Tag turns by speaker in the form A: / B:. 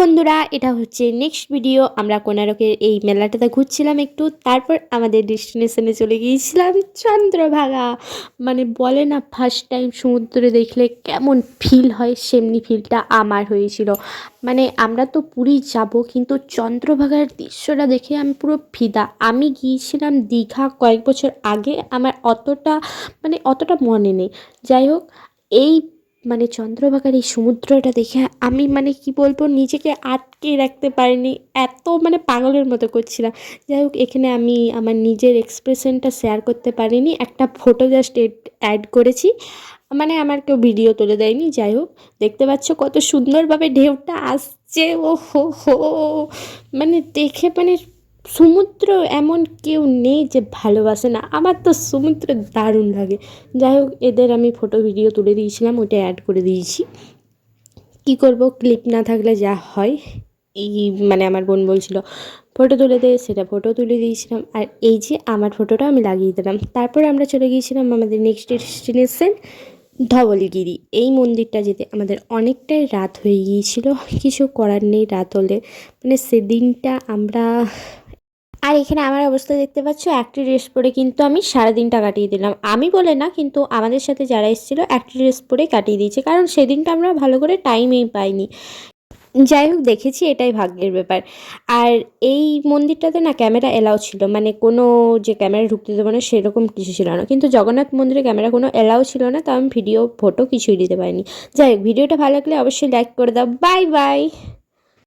A: বন্ধুরা, এটা হচ্ছে নেক্সট ভিডিও। আমরা কোনারকের এই মেলাটাতে ঘুরছিলাম একটু, তারপর আমাদের ডেস্টিনেশনে চলে গিয়েছিলাম চন্দ্রভাগা। মানে বলে না, ফার্স্ট টাইম সমুদ্রে দেখলে কেমন ফিল হয়, সেমনি ফিলটা আমার হয়েছিল। মানে আমরা তো পুরী যাব, কিন্তু চন্দ্রভাগার দৃশ্যটা দেখে আমি পুরো ফিদা। আমি গিয়েছিলাম দীঘা কয়েক বছর আগে, আমার অতটা মনে নেই। যাই হোক, এই চন্দ্রভাগার এই সমুদ্রটা দেখে আমি কি বলবো, নিজেকে আটকে রাখতে পারিনি, এত পাগলের মতো করছিলাম। যাই হোক, এখানে আমি আমার নিজের এক্সপ্রেশনটা শেয়ার করতে পারিনি, একটা ফটো জাস্ট অ্যাড করেছি। আমার কেউ ভিডিও তুলে দেয়নি। যাই হোক, দেখতে পাচ্ছ কত সুন্দরভাবে ঢেউটা আসছে। ও হো হো, দেখে সমুদ্র এমন কেউ নেই যে ভালোবাসে না। আমার তো সমুদ্র দারুণ লাগে। যাই হোক, এদের আমি ফটো ভিডিও তুলে দিয়েছিলাম, ওটা অ্যাড করে দিয়েছি। কি করব, ক্লিপ না থাকলে যা হয়। এই আমার বোন বলছিল ফটো তুলে দে, সেটা ফটো তুলে দিয়েছিলাম। আর এই যে আমার ফটোটা আমি লাগিয়ে দিলাম। তারপর আমরা চলে গিয়েছিলাম আমাদের নেক্সট ডেস্টিনেশন ধবলগিরি। এই মন্দিরটা যেতে আমাদের অনেকটাই রাত হয়ে গিয়েছিল, কিছু করার নেই। রাত হলে সেদিনটা আমরা, আর এখানে আমার অবস্থা দেখতে পাচ্ছ, একটি ড্রেস পরে কিন্তু আমি সারাদিনটা কাটিয়ে দিলাম। আমি বলে না, কিন্তু আমাদের সাথে যারা এসেছিলো একটি ড্রেস পরে কাটিয়ে দিয়েছে, কারণ সেদিনটা আমরা ভালো করে টাইমই পাইনি। যাই হোক, দেখেছি, এটাই ভাগ্যের ব্যাপার। আর এই মন্দিরটাতে না ক্যামেরা এলাও ছিল, কোনো যে ক্যামেরা ঢুকতে দেবো না সেরকম কিছু ছিল না। কিন্তু জগন্নাথ মন্দিরে ক্যামেরা কোনো এলাও ছিল না, তো আমি ভিডিও ফটো কিছুই দিতে পারিনি। যাই হোক, ভিডিওটা ভালো লাগলে অবশ্যই লাইক করে দাও। Bye bye.